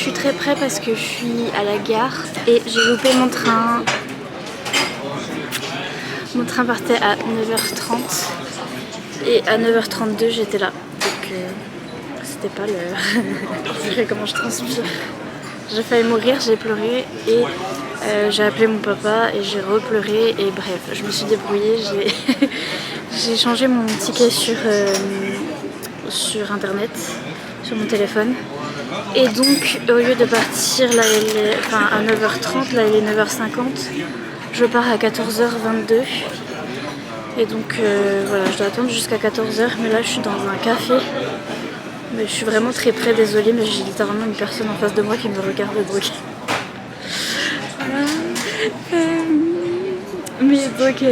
suis très près parce que je suis à la gare et j'ai loupé mon train. Mon train partait à 9h30 et à 9h32 j'étais là. Donc c'était pas l'heure. Vous verrez comment je transpire. J'ai failli mourir, j'ai pleuré et j'ai appelé mon papa et j'ai repleuré et bref, je me suis débrouillée. J'ai changé mon ticket sur internet, sur mon téléphone. Et donc au lieu de partir là, à 9h30, là il est 9h50, je pars à 14h22. Et donc voilà, je dois attendre jusqu'à 14h, mais là je suis dans un café. Mais je suis vraiment très près, désolée, mais j'ai littéralement une personne en face de moi qui me regarde droguer. Voilà. Mais donc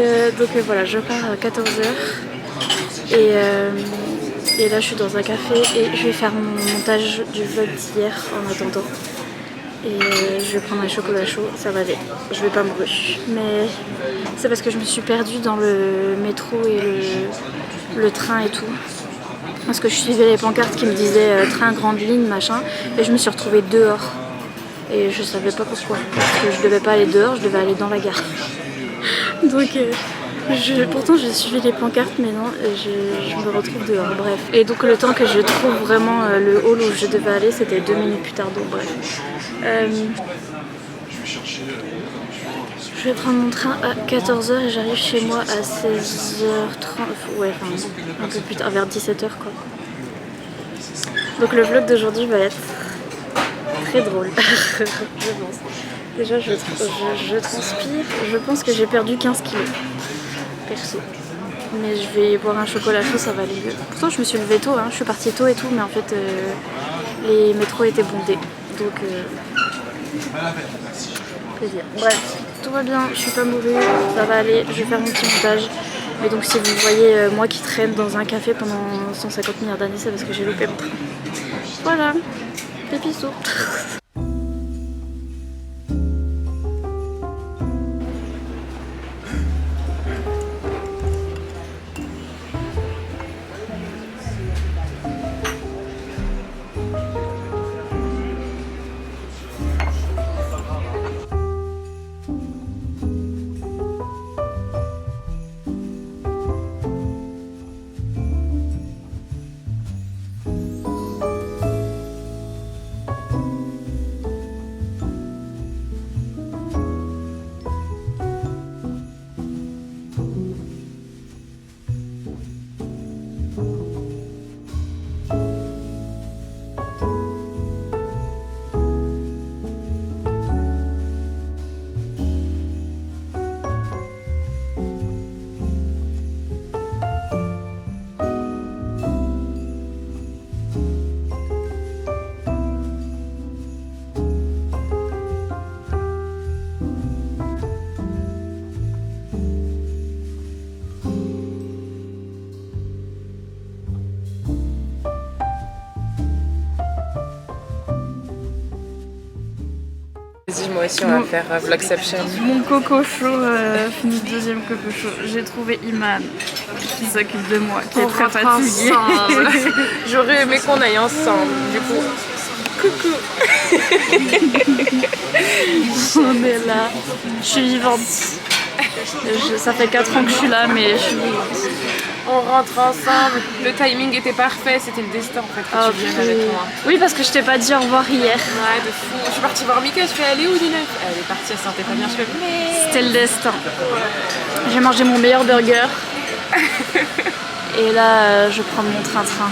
voilà, je pars à 14h. Et là je suis dans un café et je vais faire mon montage du vlog d'hier en attendant. Et je vais prendre un chocolat chaud, ça va aller. Je vais pas mourir. Mais c'est parce que je me suis perdue dans le métro et le train et tout. Parce que je suivais les pancartes qui me disaient train grande ligne machin. Et je me suis retrouvée dehors. Et je savais pas pourquoi. Parce que je devais pas aller dehors, je devais aller dans la gare. Donc pourtant j'ai suivi les pancartes, mais non, je me retrouve dehors, bref. Et donc le temps que je trouve vraiment le hall où je devais aller, c'était 2 minutes plus tard, donc bref. Je vais prendre mon train à 14h et j'arrive chez moi à 16h30, ouais, enfin un peu plus tard, vers 17h quoi. Donc le vlog d'aujourd'hui va être très drôle, je pense. Déjà je transpire, je pense que j'ai perdu 15 kilos, perso. Mais je vais boire un chocolat chaud, ça va aller mieux. Pourtant je me suis levée tôt, hein. Je suis partie tôt et tout, mais en fait les métros étaient bondés. Donc plaisir. Bref, tout va bien, je suis pas mourie, ça va aller, je vais faire mon petit montage. Mais donc si vous voyez moi qui traîne dans un café pendant 150 milliards d'années, c'est parce que j'ai loupé mon train. Voilà, des bisous. Vas-y, moi aussi, on va faire Vlogception. Mon coco chaud, fini deuxième coco chaud. J'ai trouvé Iman qui s'occupe de moi, qui est très fatiguée. J'aurais aimé qu'on aille ensemble, du coup. Coucou. On est là, je suis vivante. Ça fait 4 ans que je suis là, mais je suis vivante. On rentre ensemble, le timing était parfait, c'était le destin en fait que tu viennes avec moi. Oui, parce que je t'ai pas dit au revoir hier. Ouais, de fou. Je suis partie voir Mika, je fais aller où Nina? Elle est partie, elle se sentait pas bien, je fais mais... C'était le destin. J'ai mangé mon meilleur burger. Et là, je prends mon train-train.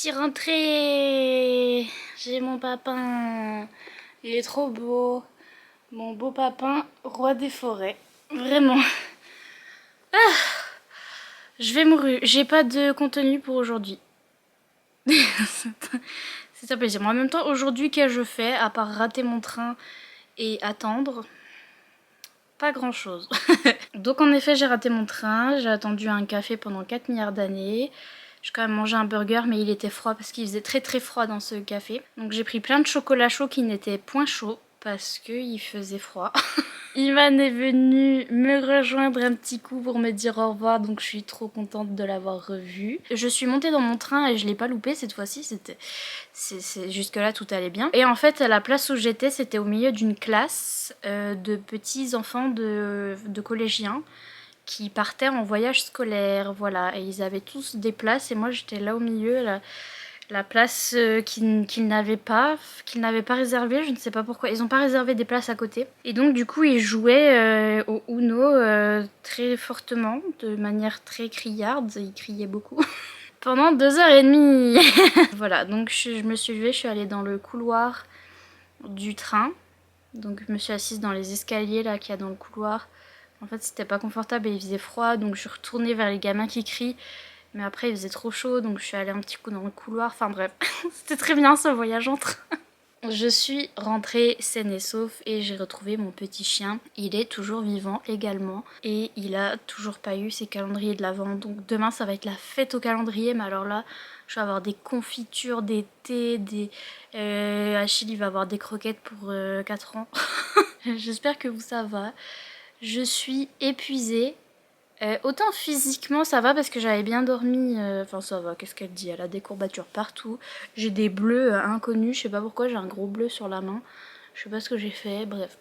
suis rentrée. J'ai mon papin. Il est trop beau. Mon beau papin, roi des forêts. Vraiment. Ah, je vais mourir. J'ai pas de contenu pour aujourd'hui. C'est un plaisir. Moi, en même temps, aujourd'hui, qu'ai-je fait à part rater mon train et attendre? Pas grand chose. Donc en effet j'ai raté mon train, j'ai attendu un café pendant 4 milliards d'années. J'ai quand même mangé un burger mais il était froid parce qu'il faisait très très froid dans ce café. Donc j'ai pris plein de chocolat chaud qui n'était point chaud parce qu'il faisait froid. Iman est venu me rejoindre un petit coup pour me dire au revoir, donc je suis trop contente de l'avoir revu. Je suis montée dans mon train et je l'ai pas loupé cette fois-ci, jusque là tout allait bien. Et en fait à la place où j'étais c'était au milieu d'une classe de petits enfants de collégiens qui partaient en voyage scolaire, voilà, et ils avaient tous des places et moi j'étais là au milieu, la place qu'ils n'avaient pas réservée, je ne sais pas pourquoi. Ils n'ont pas réservé des places à côté. Et donc du coup ils jouaient au Uno très fortement, de manière très criarde, ils criaient beaucoup. Pendant 2h30. Voilà, donc je me suis levée, je suis allée dans le couloir du train. Donc je me suis assise dans les escaliers là qu'il y a dans le couloir. En fait c'était pas confortable et il faisait froid, donc je suis retournée vers les gamins qui crient. Mais après il faisait trop chaud donc je suis allée un petit coup dans le couloir, enfin bref, c'était très bien ce voyage en train. Je suis rentrée saine et sauf et j'ai retrouvé mon petit chien. Il est toujours vivant également et il a toujours pas eu ses calendriers de l'Avent. Donc demain ça va être la fête au calendrier, mais alors là je vais avoir des confitures, des thés, Achille il va avoir des croquettes pour 4 ans. J'espère que vous ça va. Je suis épuisée. Autant physiquement ça va parce que j'avais bien dormi, enfin ça va, qu'est-ce qu'elle dit, elle a des courbatures partout, j'ai des bleus inconnus, je sais pas pourquoi j'ai un gros bleu sur la main, je sais pas ce que j'ai fait, bref.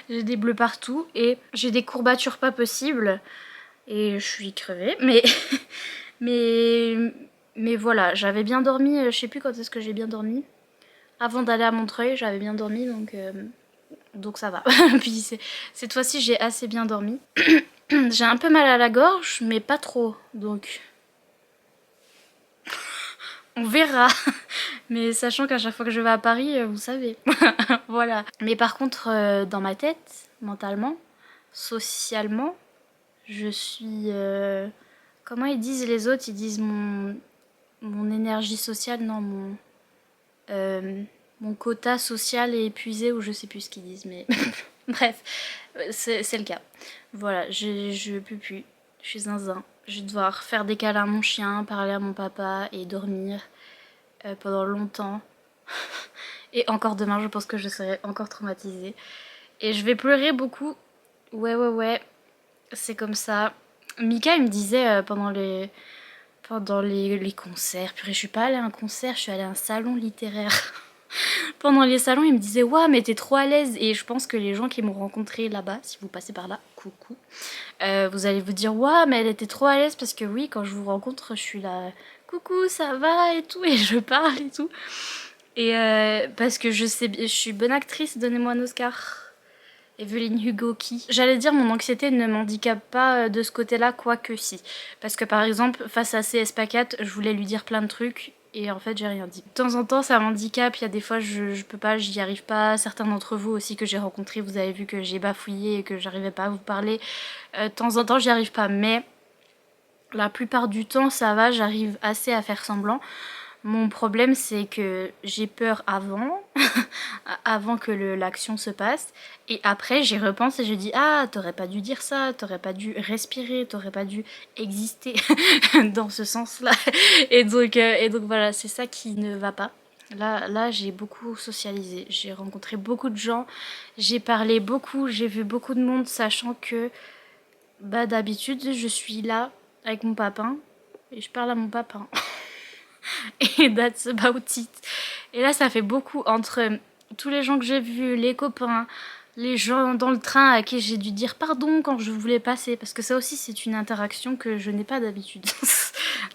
J'ai des bleus partout et j'ai des courbatures pas possibles et je suis crevée, mais voilà, j'avais bien dormi, je sais plus quand est-ce que j'ai bien dormi, avant d'aller à Montreuil j'avais bien dormi donc ça va. Puis cette fois-ci j'ai assez bien dormi. J'ai un peu mal à la gorge, mais pas trop, donc on verra. Mais sachant qu'à chaque fois que je vais à Paris, vous savez. Voilà. Mais par contre, dans ma tête, mentalement, socialement, je suis... Comment ils disent les autres? Ils disent mon énergie sociale, non, mon quota social est épuisé, ou je sais plus ce qu'ils disent, mais... Bref, c'est le cas. Voilà, je peux plus. Je suis zinzin. Je vais devoir faire des câlins à mon chien, parler à mon papa et dormir pendant longtemps. Et encore demain, je pense que je serai encore traumatisée. Et je vais pleurer beaucoup. Ouais. C'est comme ça. Mika, il me disait pendant les concerts. Purée, je suis pas allée à un concert, je suis allée à un salon littéraire. Pendant les salons, il me disait ouah mais t'es trop à l'aise, et je pense que les gens qui m'ont rencontré là-bas, si vous passez par là, coucou, vous allez vous dire ouah mais elle était trop à l'aise, parce que oui, quand je vous rencontre, je suis là coucou ça va et tout, et je parle et tout, et parce que je suis bonne actrice, donnez-moi un Oscar. Evelyne Hugo qui. J'allais dire mon anxiété ne m'handicape pas de ce côté-là, quoique si. Parce que par exemple, face à CS Pacat, je voulais lui dire plein de trucs et en fait j'ai rien dit. De temps en temps ça m'handicape, il y a des fois je peux pas, j'y arrive pas. Certains d'entre vous aussi que j'ai rencontrés, vous avez vu que j'ai bafouillé et que j'arrivais pas à vous parler. De temps en temps j'y arrive pas, mais la plupart du temps ça va, j'arrive assez à faire semblant. Mon problème c'est que j'ai peur avant que l'action se passe, et après j'y repense et je dis ah t'aurais pas dû dire ça, t'aurais pas dû respirer, t'aurais pas dû exister dans ce sens là, et donc voilà, c'est ça qui ne va pas. Là j'ai beaucoup socialisé, j'ai rencontré beaucoup de gens, j'ai parlé beaucoup, j'ai vu beaucoup de monde, sachant que d'habitude je suis là avec mon papin et je parle à mon papin. Et that's about it. Et là ça fait beaucoup entre tous les gens que j'ai vus, les copains, les gens dans le train à qui j'ai dû dire pardon quand je voulais passer, parce que ça aussi c'est une interaction que je n'ai pas d'habitude.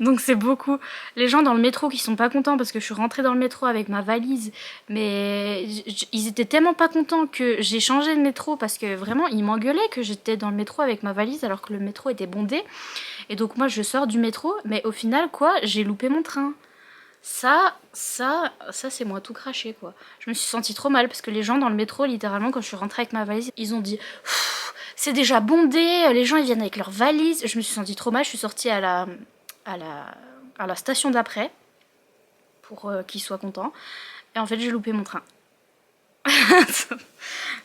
Donc c'est beaucoup. Les gens dans le métro qui sont pas contents parce que je suis rentrée dans le métro avec ma valise, mais ils étaient tellement pas contents que j'ai changé de métro, parce que vraiment ils m'engueulaient que j'étais dans le métro avec ma valise alors que le métro était bondé. Et donc moi je sors du métro, mais au final quoi, j'ai loupé mon train. Ça c'est moi tout craché quoi. Je me suis sentie trop mal parce que les gens dans le métro, littéralement, quand je suis rentrée avec ma valise, ils ont dit c'est déjà bondé, les gens ils viennent avec leurs valises. Je me suis sentie trop mal, je suis sortie à la station d'après pour qu'ils soient contents. Et en fait j'ai loupé mon train.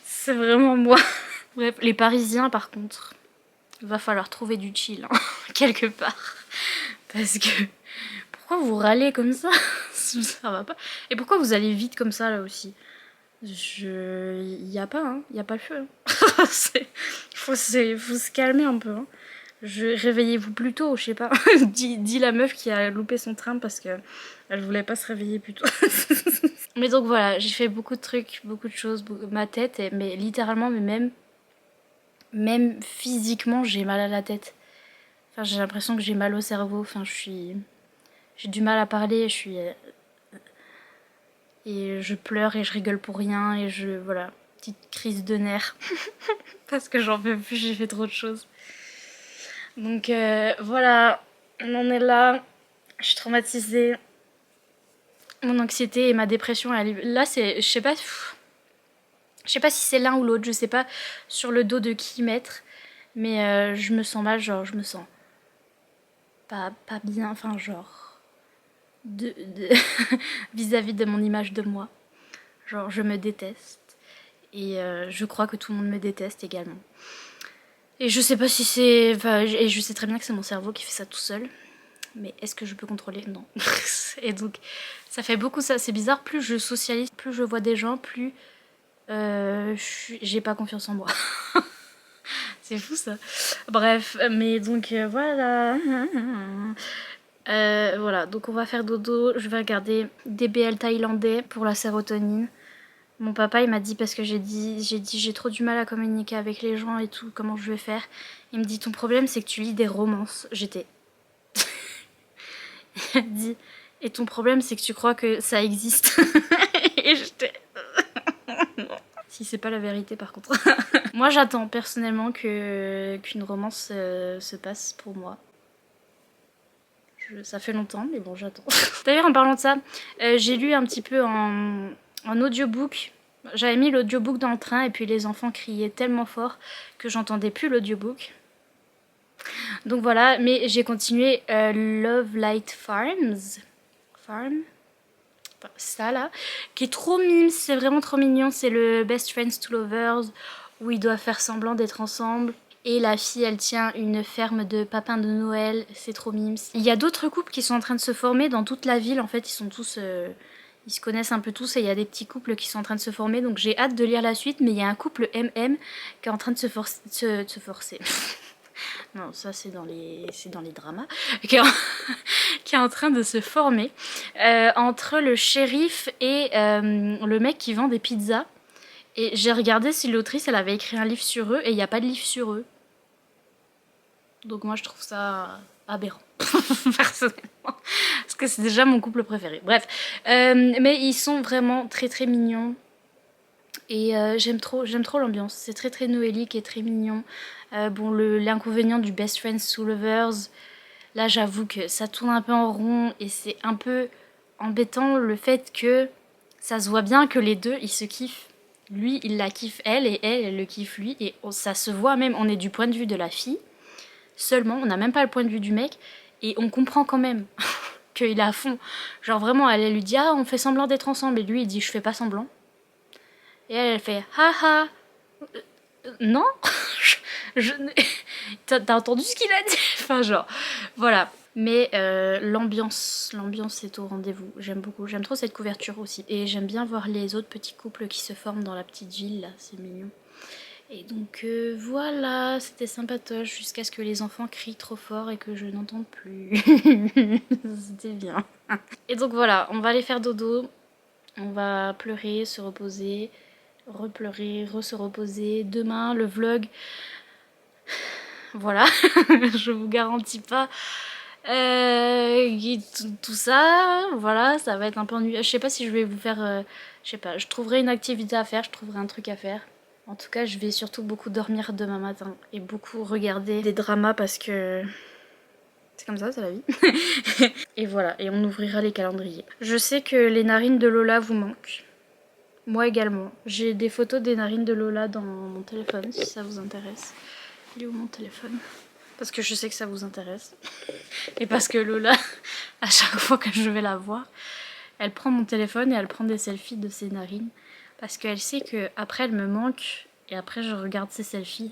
C'est vraiment moi. Bref, les Parisiens par contre, il va falloir trouver du chill hein, quelque part. Parce que pourquoi vous râlez comme ça? Ça va pas. Et pourquoi vous allez vite comme ça là aussi? Y a pas, hein. Y a pas le feu. Hein. Faut se calmer un peu. Hein. Réveillez-vous plus tôt, je sais pas. Dis la meuf qui a loupé son train parce que elle voulait pas se réveiller plus tôt. Mais donc voilà, j'ai fait beaucoup de trucs, beaucoup de choses, ma tête, mais littéralement, mais même physiquement, j'ai mal à la tête. Enfin, j'ai l'impression que j'ai mal au cerveau. Enfin, j'ai du mal à parler. Et je pleure et je rigole pour rien et voilà, petite crise de nerfs parce que j'en peux plus, j'ai fait trop de choses. Donc voilà, on en est là. Je suis traumatisée. Mon anxiété et ma dépression, là c'est, je sais pas si c'est l'un ou l'autre, je sais pas sur le dos de qui mettre, mais je me sens mal, genre je me sens pas bien, enfin genre vis-à-vis de mon image de moi. Genre je me déteste et je crois que tout le monde me déteste également. Et je sais pas si c'est... Enfin, et je sais très bien que c'est mon cerveau qui fait ça tout seul. Mais est-ce que je peux contrôler? Non. Et donc, ça fait beaucoup ça. C'est bizarre, plus je socialise, plus je vois des gens, plus j'ai pas confiance en moi. C'est fou ça. Bref, mais donc voilà. Voilà, donc on va faire dodo. Je vais regarder DBL thaïlandais pour la sérotonine. Mon papa il m'a dit, parce que j'ai dit j'ai trop du mal à communiquer avec les gens et tout, comment je vais faire. Il me dit ton problème c'est que tu lis des romances. J'étais... Il m'a dit et ton problème c'est que tu crois que ça existe. Et j'étais... Si c'est pas la vérité par contre. Moi j'attends personnellement qu'une romance se passe pour moi. Ça fait longtemps mais bon j'attends. D'ailleurs en parlant de ça, j'ai lu un petit peu en audiobook. J'avais mis l'audiobook dans le train et puis les enfants criaient tellement fort que j'entendais plus l'audiobook. Donc voilà, mais j'ai continué Love Light Farms. Farm, ça là, qui est trop mime, c'est vraiment trop mignon. C'est le Best Friends to Lovers où ils doivent faire semblant d'être ensemble. Et la fille, elle tient une ferme de papins de Noël, c'est trop mimes. Il y a d'autres couples qui sont en train de se former dans toute la ville, en fait, ils sont tous... ils se connaissent un peu tous et il y a des petits couples qui sont en train de se former. Donc j'ai hâte de lire la suite, mais il y a un couple MM qui est en train de se forcer. Non, ça c'est dans les dramas. Qui est en train de se former entre le shérif et le mec qui vend des pizzas. Et j'ai regardé si l'autrice elle avait écrit un livre sur eux et il n'y a pas de livre sur eux. Donc moi je trouve ça aberrant, personnellement. Parce que c'est déjà mon couple préféré. Bref. Mais ils sont vraiment très très mignons. Et j'aime trop l'ambiance. C'est très très noélique et très mignon. Bon, l'inconvénient du Best Friends to Lovers, là j'avoue que ça tourne un peu en rond et c'est un peu embêtant le fait que ça se voit bien que les deux ils se kiffent. Lui il la kiffe elle et elle le kiffe lui et ça se voit même, on est du point de vue de la fille seulement, on n'a même pas le point de vue du mec et on comprend quand même qu'il est à fond. Genre vraiment elle lui dit ah on fait semblant d'être ensemble et lui il dit je fais pas semblant. Et elle fait haha non. T'as entendu ce qu'il a dit? Enfin genre, voilà. Mais l'ambiance est au rendez-vous. J'aime beaucoup, j'aime trop cette couverture aussi. Et j'aime bien voir les autres petits couples qui se forment dans la petite ville là, c'est mignon. Et donc voilà, c'était sympatoche jusqu'à ce que les enfants crient trop fort et que je n'entende plus. C'était bien. Et donc voilà, on va aller faire dodo. On va pleurer, se reposer, repleurer, se reposer. Demain, le vlog... Voilà, je vous garantis pas tout ça. Voilà, ça va être un peu ennuyeux. Je sais pas si je vais vous faire... je sais pas, je trouverai une activité à faire, je trouverai un truc à faire. En tout cas, je vais surtout beaucoup dormir demain matin et beaucoup regarder des dramas parce que C'est comme ça, c'est la vie. Et voilà, et on ouvrira les calendriers. Je sais que les narines de Lola vous manquent. Moi également. J'ai des photos des narines de Lola dans mon téléphone, si ça vous intéresse. Il est où mon téléphone? Parce que je sais que ça vous intéresse. Et parce que Lola, à chaque fois que je vais la voir, elle prend mon téléphone et elle prend des selfies de ses narines. Parce qu'elle sait qu'après elle me manque et après je regarde ses selfies.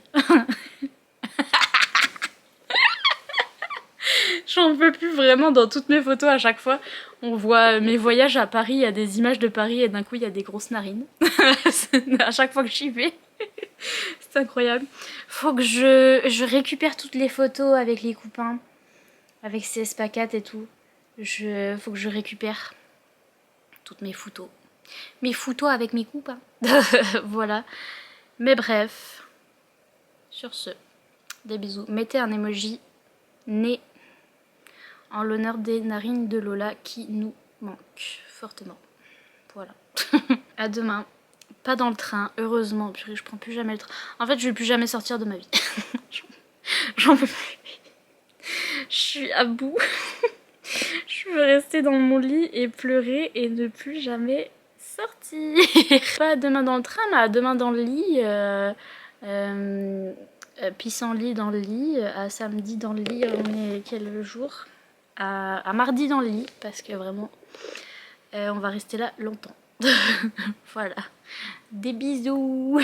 J'en peux plus vraiment dans toutes mes photos à chaque fois. On voit mes voyages à Paris, il y a des images de Paris et d'un coup il y a des grosses narines. À chaque fois que j'y vais. C'est incroyable. Faut que je récupère toutes les photos avec les copains. Avec ces spacates et tout. Faut que je récupère toutes mes photos. Mes photos avec mes copains. Voilà. Mais bref. Sur ce, des bisous. Mettez un emoji nez en l'honneur des narines de Lola qui nous manquent fortement. Voilà. À demain. Pas dans le train, heureusement. Je prends plus jamais le train. En fait, je vais plus jamais sortir de ma vie. J'en peux plus. Je suis à bout. Je veux rester dans mon lit et pleurer et ne plus jamais sortir. Pas demain dans le train, mais demain dans le lit. Pissenlit dans le lit. À samedi dans le lit. On est quel jour? À mardi dans le lit. Parce que vraiment, on va rester là longtemps. Voilà. Des bisous.